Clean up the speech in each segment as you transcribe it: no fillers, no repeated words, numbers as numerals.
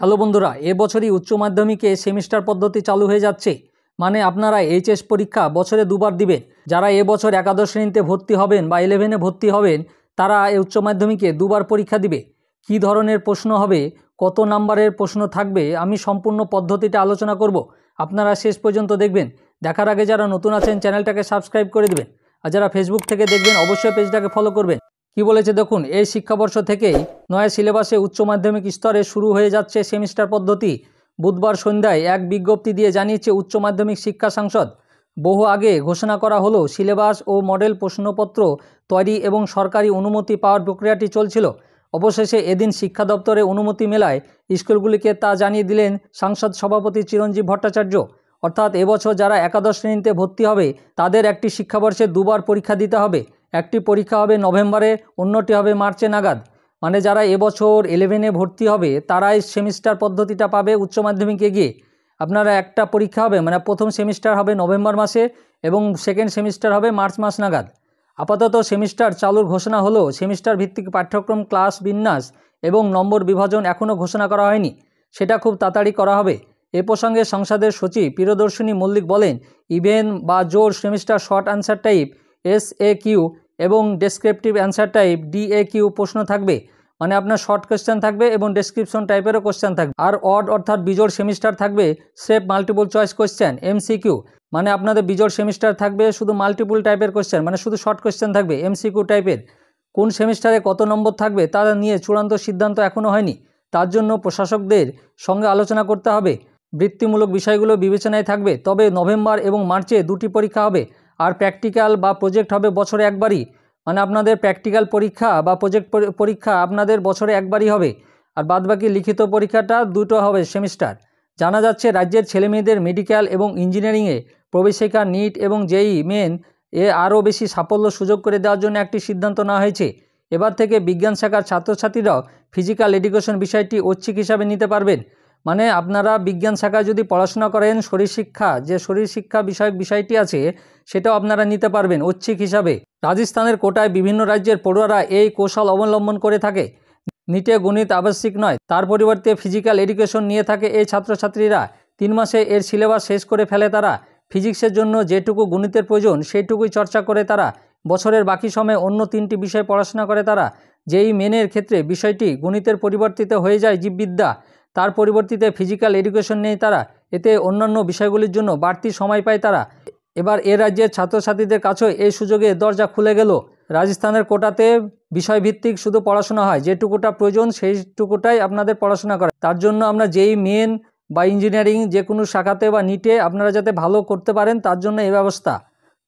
Hello বন্ধুরা, এবছরই উচ্চ মাধ্যমিকে সেমিস্টার পদ্ধতি চালু হয়ে যাচ্ছে। মানে আপনারা এইচএস পরীক্ষা বছরে দুবার দিবেন। যারা এবছর একাদশ শ্রেণীতে ভর্তি হবেন বা 11-এ ভর্তি হবেন, তারা এই উচ্চ মাধ্যমিকে দুবার পরীক্ষা দিবে। কী ধরনের প্রশ্ন হবে, কত নাম্বারের প্রশ্ন থাকবে, আমি সম্পূর্ণ পদ্ধতিটা আলোচনা করব। আপনারা শেষ পর্যন্ত দেখবেন। দেখার আগে যারা নতুন আছেন চ্যানেলটাকে সাবস্ক্রাইব করে দেবেন, আর যারা ফেসবুক থেকে দেখবেন অবশ্যই পেজটাকে ফলো করবেন। কি বলেছে দেখুন, এই শিক্ষাবর্ষ থেকেই নয়া সিলেবাসে উচ্চ মাধ্যমিক স্তরে শুরু হয়ে যাচ্ছে সেমিস্টার পদ্ধতি। বুধবার সন্ধ্যায় এক বিজ্ঞপ্তি দিয়ে জানিয়েছে উচ্চ মাধ্যমিক শিক্ষা সংসদ। বহু আগে ঘোষণা করা হলো সিলেবাস ও মডেল প্রশ্নপত্র তৈরি এবং সরকারি অনুমতি পাওয়ার প্রক্রিয়াটি চলছিল। অবশেষে এদিন শিক্ষা দপ্তরে অনুমতি মেলায় স্কুলগুলিকে তা জানিয়ে দিলেন সংসদ সভাপতি চিরঞ্জীব ভট্টাচার্য। অর্থাৎ এবছর যারা একাদশ শ্রেণীতে ভর্তি হবে তাদের একটি শিক্ষাবর্ষে দুবার পরীক্ষা দিতে হবে। একটি পরীক্ষা হবে নভেম্বরে, অন্যটি হবে মার্চে নাগাদ। মানে যারা এবছর 11-এ ভর্তি হবে তারাই সেমিস্টার পদ্ধতিটা পাবে উচ্চ মাধ্যমিকে গিয়ে। আপনারা একটা পরীক্ষা হবে, মানে প্রথম সেমিস্টার হবে নভেম্বর মাসে এবং সেকেন্ড সেমিস্টার হবে মার্চ মাস নাগাদ। আপাতত সেমিস্টার চালুর ঘোষণা হলো, সেমিস্টার ভিত্তিক পাঠ্যক্রম, ক্লাস বিন্যাস এবং নম্বর বিভাজন এখনও ঘোষণা করা হয়নি। সেটা খুব তাড়াতাড়ি করা হবে। এ প্রসঙ্গে সংসদের সচিব প্রিয়দর্শিনী মল্লিক বলেন, ইভেন বা জোর semester short answer type SAQ এবং ডেসক্রিপটিভ অ্যান্সার টাইপ DAQ প্রশ্ন থাকবে। মানে আপনার শর্ট কোয়েশ্চেন থাকবে এবং ডেসক্রিপশন টাইপেরও কোয়েশ্চেন থাকবে। আর অড অর্থাৎ বিজোড় সেমিস্টার থাকবে safe multiple choice question MCQ। মানে আপনাদের বিজোড় সেমিস্টার থাকবে শুধু মাল্টিপল টাইপের কোয়েশ্চেন, মানে শুধু শর্ট কোয়েশ্চেন থাকবে MCQ টাইপের। কোন সেমিস্টারে কত নম্বর থাকবে তা নিয়ে চূড়ান্ত সিদ্ধান্ত এখনও হয়নি। তার জন্য প্রশাসকদের সঙ্গে আলোচনা করতে হবে। বৃত্তিমূলক বিষয়গুলো বিবেচনায় থাকবে। তবে নভেম্বর এবং মার্চে দুটি পরীক্ষা হবে। আর প্র্যাকটিক্যাল বা প্রজেক্ট হবে বছরে একবারই। মানে আপনাদের প্র্যাকটিক্যাল পরীক্ষা বা প্রজেক্ট পরীক্ষা আপনাদের বছরে একবারই হবে। আর বাদবাকি লিখিত পরীক্ষাটা দুটো হবে সেমিস্টার। জানা যাচ্ছে রাজ্যের ছেলেমেয়েদের মেডিকেল এবং ইঞ্জিনিয়ারিংয়ে প্রবেশিকা নিট এবং JEE মেন এ আরও বেশি সাফল্য সুযোগ করে দেওয়ার জন্য একটি সিদ্ধান্ত নেওয়া হয়েছে। এবার থেকে বিজ্ঞান শাখার ছাত্রছাত্রীরাও ফিজিক্যাল এডুকেশন বিষয়টি ঐচ্ছিক হিসাবে নিতে পারবেন। মানে আপনারা বিজ্ঞান শাখায় যদি পড়াশোনা করেন, শরীরশিক্ষা যে শরীরশিক্ষা বিষয়ক বিষয়টি আছে সেটাও আপনারা নিতে পারবেন ঐচ্ছিক হিসাবে। রাজস্থানের কোটায় বিভিন্ন রাজ্যের পড়ুয়ারা এই কৌশল অবলম্বন করে থাকে। নিটে গণিত আবশ্যিক নয়, তার পরিবর্তে ফিজিক্যাল এডুকেশন নিয়ে থাকে এই ছাত্রছাত্রীরা। 3 মাসে এর সিলেবাস শেষ করে ফেলে তারা। ফিজিক্সের জন্য যেটুকু গণিতের প্রয়োজন সেইটুকুই চর্চা করে তারা। বছরের বাকি সময়ে অন্য 3টি বিষয় পড়াশোনা করে তারা। JEE মেনের ক্ষেত্রে বিষয়টি গণিতের পরিবর্তিত হয়ে যায় জীববিদ্যা। তার পরিবর্তিতে ফিজিক্যাল এডুকেশন নেই তারা। এতে অন্যান্য বিষয়গুলির জন্য বাড়তি সময় পায় তারা। এবার এ রাজ্যের ছাত্রছাত্রীদের কাছেও এই সুযোগে দরজা খুলে গেল। রাজস্থানের কোটাতে বিষয়ভিত্তিক শুধু পড়াশোনা হয়, যেটুকুটা প্রয়োজন সেইটুকুটাই আপনাদের পড়াশোনা করে। তার জন্য আমরা JEE মেন বা ইঞ্জিনিয়ারিং যে কোনো শাখাতে বা নিটে আপনারা যাতে ভালো করতে পারেন তার জন্য এই ব্যবস্থা।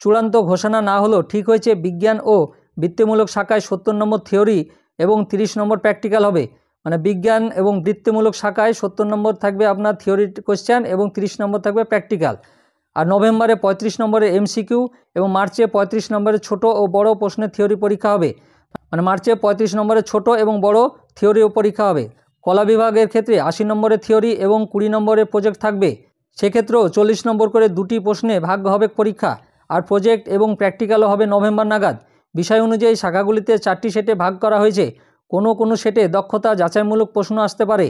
চূড়ান্ত ঘোষণা না হলেও ঠিক হয়েছে বিজ্ঞান ও বৃত্তিমূলক শাখায় 70 নম্বর থিওরি এবং 30 নম্বর প্র্যাকটিক্যাল হবে। মানে বিজ্ঞান এবং বৃত্তিমূলক শাখায় 70 নম্বর থাকবে আপনার থিওরি কোয়েশ্চেন এবং 30 নম্বর থাকবে প্র্যাকটিক্যাল। আর নভেম্বরে 35 নম্বরের MCQ এবং মার্চে 35 নম্বরের ছোট ও বড় প্রশ্নের থিওরি পরীক্ষা হবে। মানে মার্চে 35 নম্বরের ছোট এবং বড় থিওরি পরীক্ষা হবে। কলা বিভাগের ক্ষেত্রে 80 নম্বরের থিওরি এবং 20 নম্বরের প্রজেক্ট থাকবে। সেক্ষেত্রেও 40 নম্বর করে দুটি প্রশ্নে ভাগ হবে পরীক্ষা। আর প্রজেক্ট এবং প্র্যাকটিক্যালও হবে নভেম্বর নাগাদ। বিষয় অনুযায়ী শাখাগুলিতে 4টি সেটে ভাগ করা হয়েছে। কোনো সেটে দক্ষতা যাচাইমূলক প্রশ্ন আসতে পারে।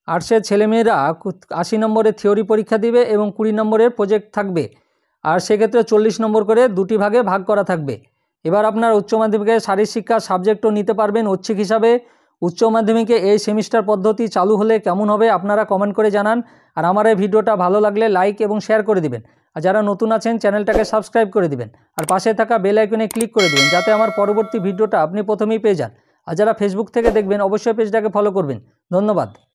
আর্টসের ছেলেমেয়েরা 80 নম্বরের থিওরি পরীক্ষা দিবে এবং 20 নম্বরের প্রজেক্ট থাকবে। আর সেক্ষেত্রে 40 নম্বর করে দুটি ভাগে ভাগ করা থাকবে। এবার আপনার উচ্চ মাধ্যমিকে শারীরশিক্ষা সাবজেক্টও নিতে পারবেন ঐচ্ছিক হিসাবে। উচ্চ মাধ্যমিকে এই সেমিস্টার পদ্ধতি চালু হলে কেমন হবে আপনারা কমেন্ট করে জানান। আর আমার এই ভিডিওটা ভালো লাগলে লাইক এবং শেয়ার করে দিবেন। আর যারা নতুন আছেন চ্যানেলটাকে সাবস্ক্রাইব করে দিবেন। আর পাশে থাকা বেল আইকনে ক্লিক করে দিবেন যাতে আমার পরবর্তী ভিডিওটা আপনি প্রথমেই পেয়ে যান। আর যারা ফেসবুক থেকে দেখবেন অবশ্যই পেজটাকে ফলো করবেন। ধন্যবাদ।